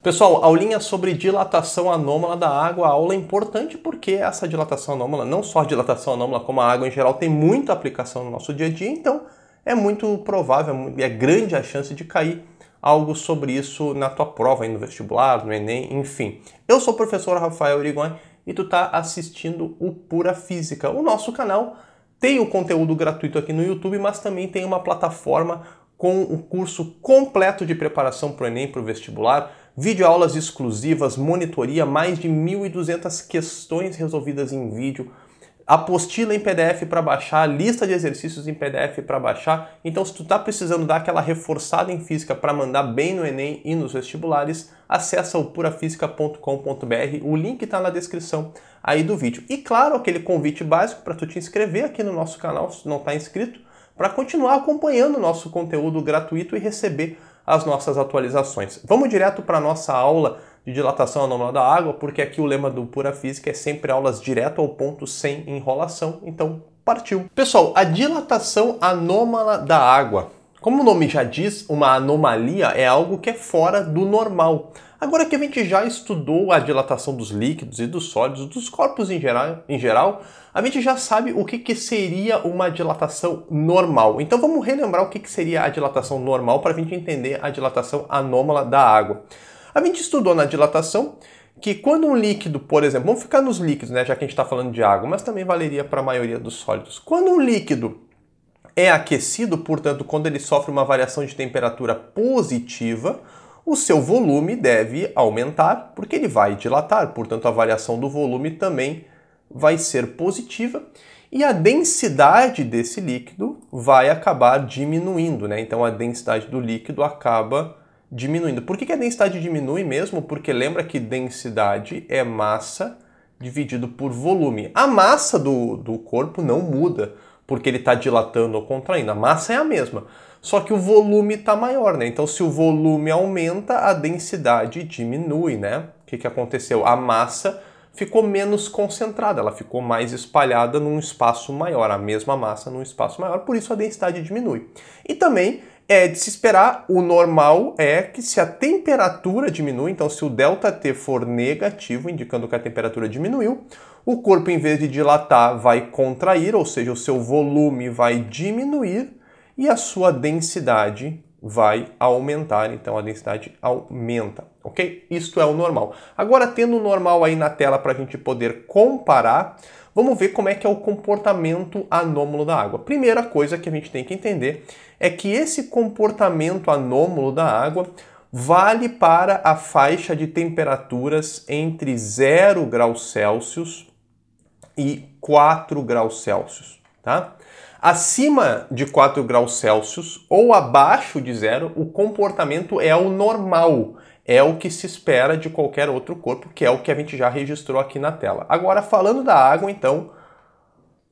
Pessoal, aulinha sobre dilatação anômala da água. A aula é importante porque essa dilatação anômala, não só a dilatação anômala, como a água em geral, tem muita aplicação no nosso dia a dia, então é muito provável, é grande a chance de cair algo sobre isso na tua prova, aí no vestibular, no Enem, enfim. Eu sou o professor Rafael Irigoyen e tu tá assistindo o Pura Física. O nosso canal tem o conteúdo gratuito aqui no YouTube, mas também tem uma plataforma com o curso completo de preparação para o Enem, para o vestibular, videoaulas exclusivas, monitoria, mais de 1.200 questões resolvidas em vídeo, apostila em PDF para baixar, lista de exercícios em PDF para baixar. Então, se tu tá precisando dar aquela reforçada em física para mandar bem no Enem e nos vestibulares, acessa o purafisica.com.br, o link está na descrição aí do vídeo. E claro, aquele convite básico para tu te inscrever aqui no nosso canal, se tu não está inscrito, para continuar acompanhando o nosso conteúdo gratuito e receber as nossas atualizações. Vamos direto para a nossa aula de dilatação anômala da água, porque aqui o lema do Pura Física é sempre aulas direto ao ponto, sem enrolação. Então, partiu! Pessoal, a dilatação anômala da água. Como o nome já diz, uma anomalia é algo que é fora do normal. Agora que a gente já estudou a dilatação dos líquidos e dos sólidos, dos corpos em geral, a gente já sabe o que seria uma dilatação normal. Então vamos relembrar o que seria a dilatação normal para a gente entender a dilatação anômala da água. A gente estudou na dilatação que quando um líquido, por exemplo, vamos ficar nos líquidos, né, já que a gente está falando de água, mas também valeria para a maioria dos sólidos. Quando um líquido é aquecido, portanto, quando ele sofre uma variação de temperatura positiva, o seu volume deve aumentar, porque ele vai dilatar, portanto, a variação do volume também vai ser positiva, e a densidade desse líquido vai acabar diminuindo, né? Então, a densidade do líquido acaba diminuindo. Por que a densidade diminui mesmo? Porque lembra que densidade é massa dividido por volume. A massa do corpo não muda, porque ele está dilatando ou contraindo. A massa é a mesma, só que o volume está maior, né? Então, se o volume aumenta, a densidade diminui, né? O que aconteceu? A massa ficou menos concentrada, ela ficou mais espalhada num espaço maior, a mesma massa num espaço maior, por isso a densidade diminui. E também é de se esperar, o normal é que se a temperatura diminui, então se o ΔT for negativo, indicando que a temperatura diminuiu, o corpo, em vez de dilatar, vai contrair, ou seja, o seu volume vai diminuir e a sua densidade vai aumentar, então a densidade aumenta, ok? Isto é o normal. Agora, tendo o normal aí na tela para a gente poder comparar, vamos ver como é que é o comportamento anômalo da água. Primeira coisa que a gente tem que entender é que esse comportamento anômalo da água vale para a faixa de temperaturas entre 0 graus Celsius e 4 graus Celsius, tá? Acima de 4 graus Celsius ou abaixo de 0, o comportamento é o normal, é o que se espera de qualquer outro corpo, que é o que a gente já registrou aqui na tela. Agora, falando da água, então,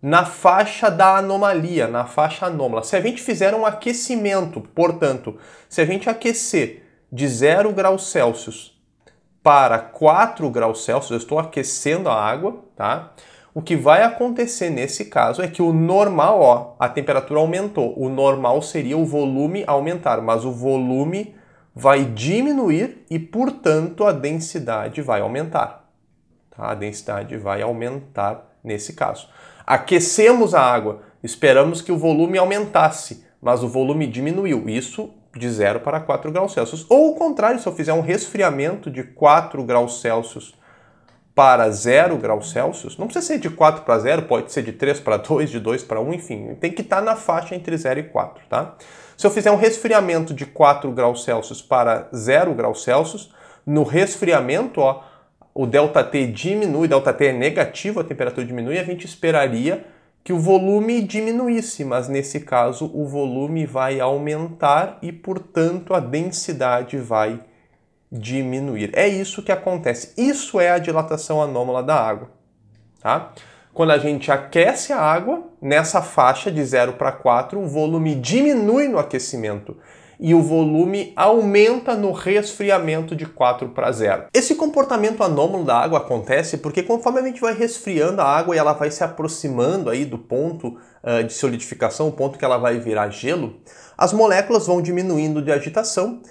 na faixa da anomalia, na faixa anômala, se a gente fizer um aquecimento, portanto, se a gente aquecer de 0 graus Celsius para 4 graus Celsius, eu estou aquecendo a água, tá? O que vai acontecer nesse caso é que o normal, ó, a temperatura aumentou. O normal seria o volume aumentar, mas o volume vai diminuir e, portanto, a densidade vai aumentar. Tá? A densidade vai aumentar nesse caso. Aquecemos a água, esperamos que o volume aumentasse, mas o volume diminuiu. Isso de 0 para 4 graus Celsius. Ou o contrário, se eu fizer um resfriamento de 4 graus Celsius para 0 graus Celsius, não precisa ser de 4 para 0, pode ser de 3 para 2, de 2 para 1, enfim, tem que estar na faixa entre 0 e 4, tá? Se eu fizer um resfriamento de 4 graus Celsius para 0 graus Celsius, no resfriamento, ó, o ΔT diminui, ΔT é negativo, a temperatura diminui, a gente esperaria que o volume diminuísse, mas nesse caso o volume vai aumentar e, portanto, a densidade vai diminuir. É isso que acontece. Isso é a dilatação anômala da água, tá? Quando a gente aquece a água, nessa faixa de 0 para 4, o volume diminui no aquecimento e o volume aumenta no resfriamento de 4 para 0. Esse comportamento anômalo da água acontece porque conforme a gente vai resfriando a água e ela vai se aproximando aí do ponto de solidificação, o ponto que ela vai virar gelo, as moléculas vão diminuindo de agitação,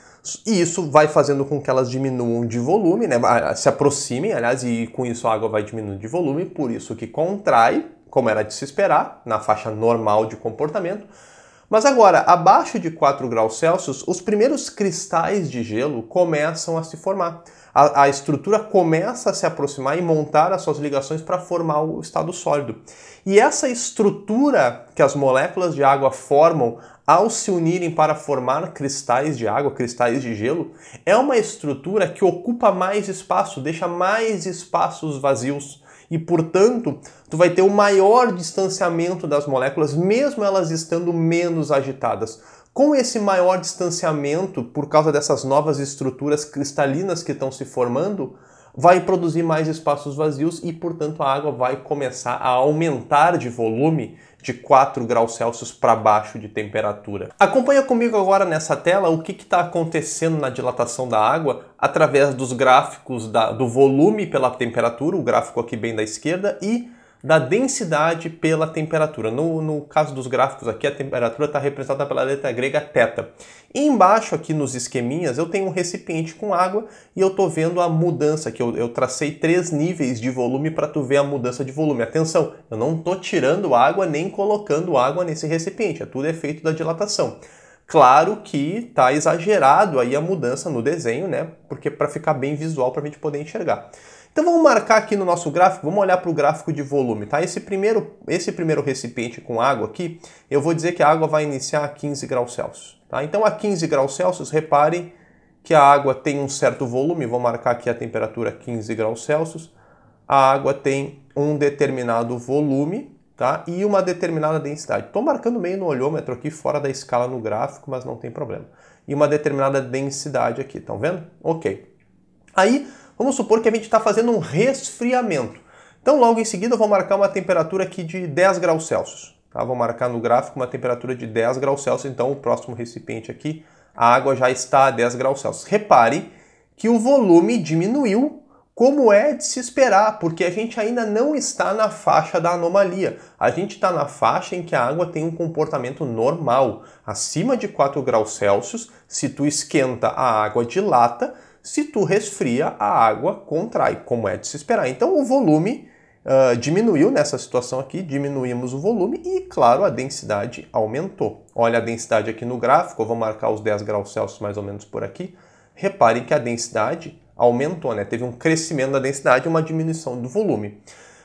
E isso vai fazendo com que elas diminuam de volume, né? Se aproximem, aliás, e com isso a água vai diminuindo de volume, por isso que contrai, como era de se esperar, na faixa normal de comportamento. Mas agora, abaixo de 4 graus Celsius, os primeiros cristais de gelo começam a se formar. A estrutura começa a se aproximar e montar as suas ligações para formar o estado sólido. E essa estrutura que as moléculas de água formam ao se unirem para formar cristais de água, cristais de gelo, é uma estrutura que ocupa mais espaço, deixa mais espaços vazios. E, portanto, tu vai ter um maior distanciamento das moléculas, mesmo elas estando menos agitadas. Com esse maior distanciamento, por causa dessas novas estruturas cristalinas que estão se formando, vai produzir mais espaços vazios e, portanto, a água vai começar a aumentar de volume de 4 graus Celsius para baixo de temperatura. Acompanha comigo agora nessa tela o que está acontecendo na dilatação da água através dos gráficos do volume pela temperatura, o gráfico aqui bem da esquerda, e da densidade pela temperatura. No caso dos gráficos aqui, a temperatura está representada pela letra grega θ. E embaixo aqui nos esqueminhas eu tenho um recipiente com água e eu estou vendo a mudança, que eu tracei 3 níveis de volume para tu ver a mudança de volume. Atenção, eu não estou tirando água nem colocando água nesse recipiente, é tudo efeito da dilatação. Claro que está exagerado aí a mudança no desenho, né? Porque para ficar bem visual para a gente poder enxergar. Então vamos marcar aqui no nosso gráfico, vamos olhar para o gráfico de volume, tá? Esse primeiro recipiente com água aqui, eu vou dizer que a água vai iniciar a 15 graus Celsius, tá? Então a 15 graus Celsius, reparem que a água tem um certo volume, vou marcar aqui a temperatura 15 graus Celsius, a água tem um determinado volume, tá? E uma determinada densidade. Estou marcando meio no olhômetro aqui, fora da escala no gráfico, mas não tem problema. E uma determinada densidade aqui, estão vendo? Ok. Aí, vamos supor que a gente está fazendo um resfriamento. Então, logo em seguida, eu vou marcar uma temperatura aqui de 10 graus Celsius. Tá? Vou marcar no gráfico uma temperatura de 10 graus Celsius. Então, o próximo recipiente aqui, a água já está a 10 graus Celsius. Repare que o volume diminuiu, como é de se esperar, porque a gente ainda não está na faixa da anomalia. A gente está na faixa em que a água tem um comportamento normal. Acima de 4 graus Celsius, se tu esquenta, a água dilata. Se tu resfria, a água contrai, como é de se esperar. Então o volume diminuiu nessa situação aqui, diminuímos o volume e, claro, a densidade aumentou. Olha a densidade aqui no gráfico, eu vou marcar os 10 graus Celsius mais ou menos por aqui. Reparem que a densidade aumentou, né? Teve um crescimento da densidade e uma diminuição do volume.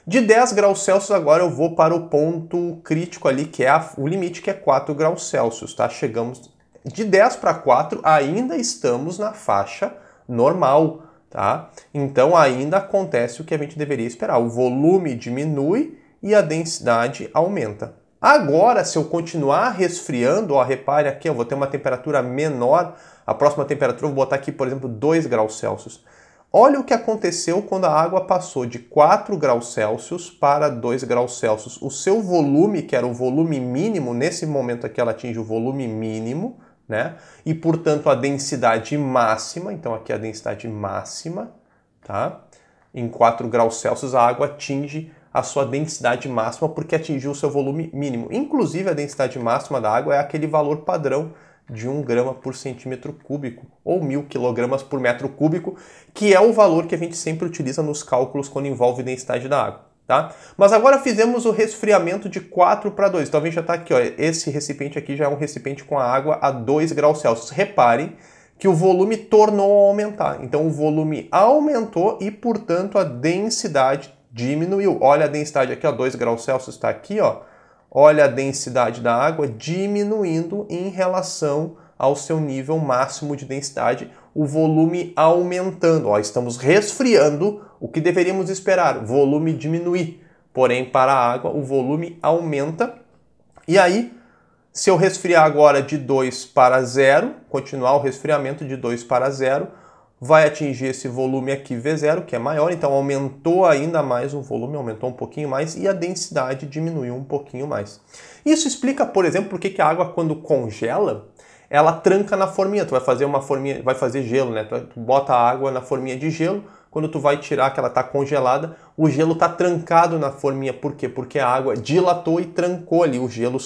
De 10 graus Celsius agora eu vou para o ponto crítico ali, que é o limite, que é 4 graus Celsius, tá? Chegamos de 10 para 4, ainda estamos na faixa normal, tá? Então ainda acontece o que a gente deveria esperar. O volume diminui e a densidade aumenta. Agora, se eu continuar resfriando, ó, repare aqui, eu vou ter uma temperatura menor. A próxima temperatura eu vou botar aqui, por exemplo, 2 graus Celsius. Olha o que aconteceu quando a água passou de 4 graus Celsius para 2 graus Celsius. O seu volume, que era o volume mínimo, nesse momento aqui ela atinge o volume mínimo, né? E, portanto, a densidade máxima, então aqui a densidade máxima, tá? Em 4 graus Celsius a água atinge a sua densidade máxima porque atingiu o seu volume mínimo. Inclusive, a densidade máxima da água é aquele valor padrão de 1 grama por centímetro cúbico, ou 1000 quilogramas por metro cúbico, que é o valor que a gente sempre utiliza nos cálculos quando envolve densidade da água. Tá? Mas agora fizemos o resfriamento de 4 para 2. Então a gente já está aqui, ó, esse recipiente aqui já é um recipiente com a água a 2 graus Celsius. Reparem que o volume tornou a aumentar. Então o volume aumentou e, portanto, a densidade diminuiu. Olha a densidade aqui, ó, 2 graus Celsius está aqui, ó. Olha a densidade da água diminuindo em relação ao seu nível máximo de densidade, o volume aumentando. Ó, estamos resfriando, o que deveríamos esperar? Volume diminuir. Porém, para a água, o volume aumenta. E aí, se eu resfriar agora de 2 para 0, continuar o resfriamento de 2 para 0, vai atingir esse volume aqui V0, que é maior, então aumentou ainda mais o volume, aumentou um pouquinho mais e a densidade diminuiu um pouquinho mais. Isso explica, por exemplo, por que a água, quando congela, ela tranca na forminha. Tu vai fazer uma forminha, vai fazer gelo, né? Tu bota a água na forminha de gelo, quando tu vai tirar, que ela está congelada, o gelo está trancado na forminha. Por quê? Porque a água dilatou e trancou ali o gelo,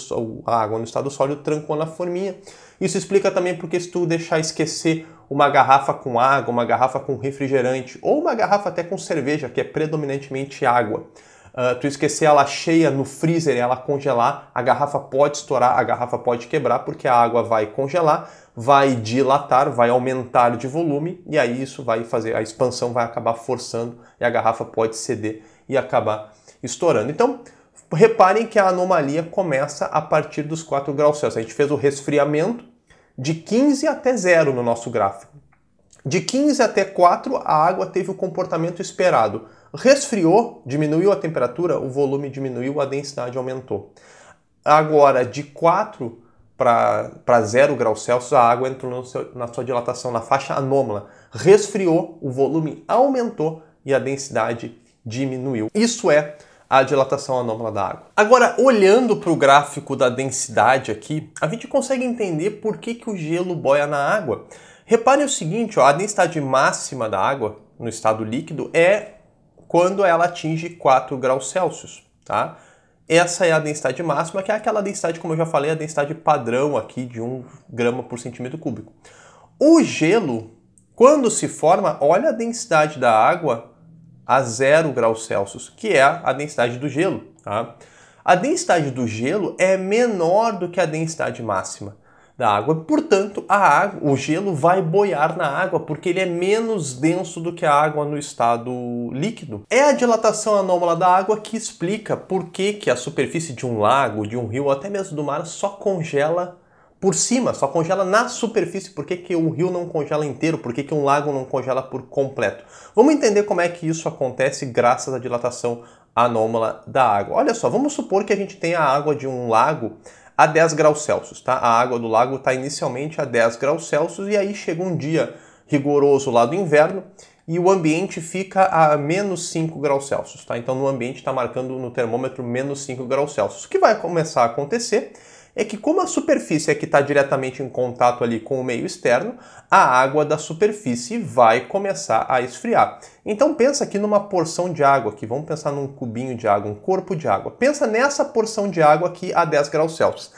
a água no estado sólido trancou na forminha. Isso explica também porque se tu deixar esquecer uma garrafa com água, uma garrafa com refrigerante, ou uma garrafa até com cerveja, que é predominantemente água, tu esquecer ela cheia no freezer e ela congelar, a garrafa pode estourar, a garrafa pode quebrar, porque a água vai congelar, vai dilatar, vai aumentar de volume, e aí isso vai fazer, a expansão vai acabar forçando e a garrafa pode ceder e acabar estourando. Então, reparem que a anomalia começa a partir dos 4 graus Celsius. A gente fez o resfriamento de 15 até 0 no nosso gráfico. De 15 até 4, a água teve o comportamento esperado. Resfriou, diminuiu a temperatura, o volume diminuiu, a densidade aumentou. Agora, de 4 para 0 graus Celsius, a água entrou na sua dilatação, na faixa anômala. Resfriou, o volume aumentou e a densidade diminuiu. Isso é a dilatação anômala da água. Agora, olhando para o gráfico da densidade aqui, a gente consegue entender por que o gelo boia na água. Reparem o seguinte, ó, a densidade máxima da água no estado líquido é quando ela atinge 4 graus Celsius, tá? Essa é a densidade máxima, que é aquela densidade, como eu já falei, a densidade padrão aqui de 1 grama por centímetro cúbico. O gelo, quando se forma, olha a densidade da água a 0 graus Celsius, que é a densidade do gelo, tá? A densidade do gelo é menor do que a densidade máxima da água, portanto, o gelo vai boiar na água porque ele é menos denso do que a água no estado líquido. É a dilatação anômala da água que explica por que a superfície de um lago, de um rio ou até mesmo do mar só congela por cima, só congela na superfície. Por que um rio não congela inteiro? Por que um lago não congela por completo? Vamos entender como é que isso acontece graças à dilatação anômala da água. Olha só, vamos supor que a gente tenha a água de um lago a 10 graus Celsius, tá? A água do lago está inicialmente a 10 graus Celsius e aí chega um dia rigoroso lá do inverno e o ambiente fica a menos 5 graus Celsius, tá? Então no ambiente está marcando no termômetro menos 5 graus Celsius. O que vai começar a acontecer é que, como a superfície é que está diretamente em contato ali com o meio externo, a água da superfície vai começar a esfriar. Então pensa aqui numa porção de água aqui, vamos pensar num cubinho de água, um corpo de água. Pensa nessa porção de água aqui a 10 graus Celsius.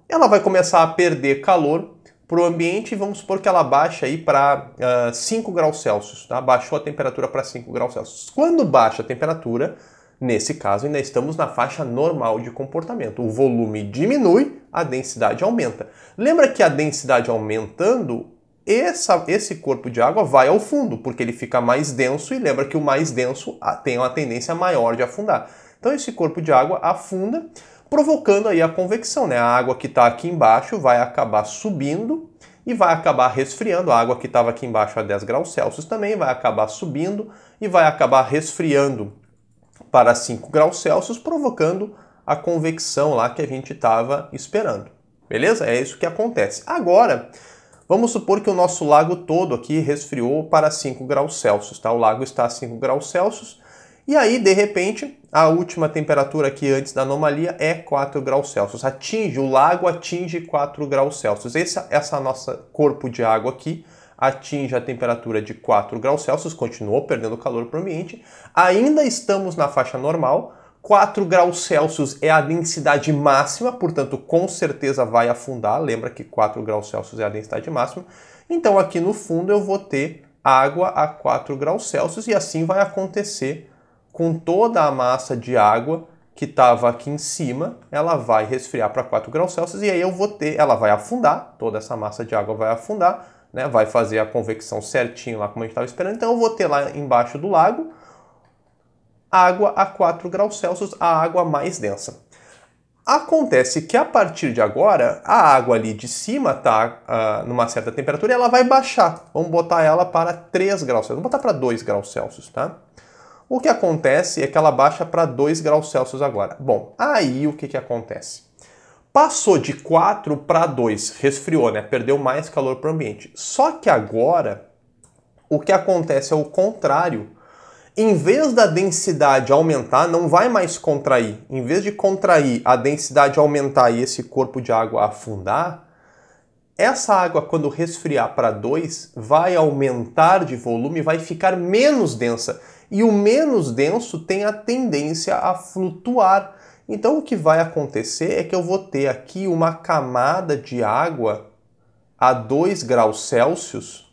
Ela vai começar a perder calor para o ambiente e vamos supor que ela baixa aí para 5 graus Celsius, tá? Baixou a temperatura para 5 graus Celsius. Quando baixa a temperatura, nesse caso, ainda estamos na faixa normal de comportamento. O volume diminui, a densidade aumenta. Lembra que a densidade aumentando, esse corpo de água vai ao fundo, porque ele fica mais denso e lembra que o mais denso tem uma tendência maior de afundar. Então esse corpo de água afunda, provocando aí a convecção, né? A água que está aqui embaixo vai acabar subindo e vai acabar resfriando. A água que estava aqui embaixo a 10 graus Celsius também vai acabar subindo e vai acabar resfriando para 5 graus Celsius, provocando a convecção lá que a gente estava esperando. Beleza? É isso que acontece. Agora, vamos supor que o nosso lago todo aqui resfriou para 5 graus Celsius, tá? O lago está a 5 graus Celsius e aí, de repente, a última temperatura aqui antes da anomalia é 4 graus Celsius. O lago atinge 4 graus Celsius. Essa nossa corpo de água aqui atinge a temperatura de 4 graus Celsius, continuou perdendo calor para o ambiente, ainda estamos na faixa normal, 4 graus Celsius é a densidade máxima, portanto com certeza vai afundar, lembra que 4 graus Celsius é a densidade máxima, então aqui no fundo eu vou ter água a 4 graus Celsius e assim vai acontecer com toda a massa de água que estava aqui em cima, ela vai resfriar para 4 graus Celsius e aí ela vai afundar, toda essa massa de água vai afundar, né, vai fazer a convecção certinho lá como a gente estava esperando. Então eu vou ter lá embaixo do lago água a 4 graus Celsius, a água mais densa. Acontece que a partir de agora, a água ali de cima está numa certa temperatura e ela vai baixar. Vamos botar ela para 3 graus Celsius, vamos botar para 2 graus Celsius, tá? O que acontece é que ela baixa para 2 graus Celsius agora. Bom, aí o que acontece? Passou de 4 para 2, resfriou, né? Perdeu mais calor para o ambiente. Só que agora, o que acontece é o contrário. Em vez da densidade aumentar, não vai mais contrair. Em vez de contrair, a densidade aumentar e esse corpo de água afundar, essa água, quando resfriar para 2, vai aumentar de volume, vai ficar menos densa. E o menos denso tem a tendência a flutuar. Então o que vai acontecer é que eu vou ter aqui uma camada de água a 2 graus Celsius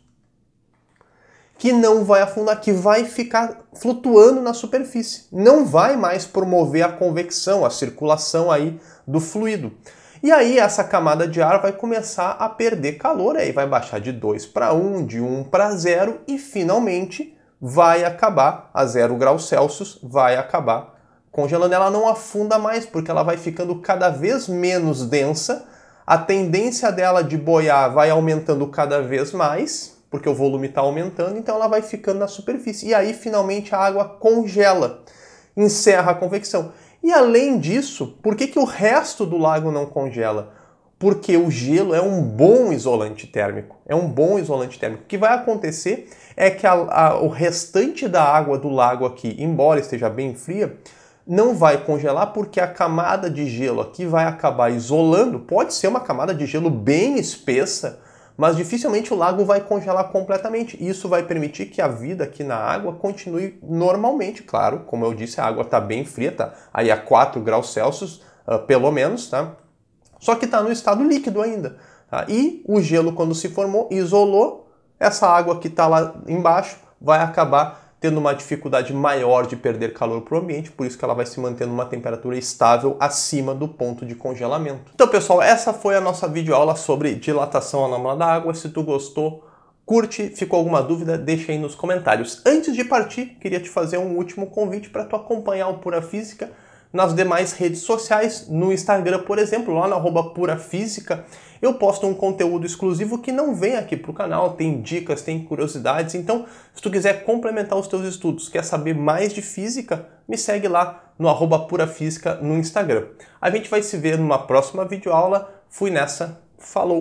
que não vai afundar, que vai ficar flutuando na superfície. Não vai mais promover a convecção, a circulação aí do fluido. E aí essa camada de ar vai começar a perder calor, aí vai baixar de 2 para 1, de 1 para 0 e finalmente vai acabar a 0 graus Celsius, vai acabar congelando. Ela não afunda mais porque ela vai ficando cada vez menos densa, a tendência dela de boiar vai aumentando cada vez mais, porque o volume está aumentando, então ela vai ficando na superfície. E aí finalmente a água congela, encerra a convecção. E além disso, por que o resto do lago não congela? Porque o gelo é um bom isolante térmico. É um bom isolante térmico. O que vai acontecer é que o restante da água do lago aqui, embora esteja bem fria, não vai congelar porque a camada de gelo aqui vai acabar isolando. Pode ser uma camada de gelo bem espessa, mas dificilmente o lago vai congelar completamente. Isso vai permitir que a vida aqui na água continue normalmente. Claro, como eu disse, a água está bem fria, tá aí a 4 graus Celsius, pelo menos, tá? Só que está no estado líquido ainda. Tá? E o gelo, quando se formou, isolou, essa água que está lá embaixo vai acabar tendo uma dificuldade maior de perder calor para o ambiente, por isso que ela vai se manter numa temperatura estável acima do ponto de congelamento. Então, pessoal, essa foi a nossa videoaula sobre dilatação anômala da água. Se tu gostou, curte, ficou alguma dúvida, deixa aí nos comentários. Antes de partir, queria te fazer um último convite para tu acompanhar o Pura Física nas demais redes sociais, no Instagram, por exemplo, lá no @purafísica, eu posto um conteúdo exclusivo que não vem aqui para o canal, tem dicas, tem curiosidades, então se tu quiser complementar os teus estudos, quer saber mais de física, me segue lá no @purafísica no Instagram. A gente vai se ver numa próxima videoaula, fui nessa, falou!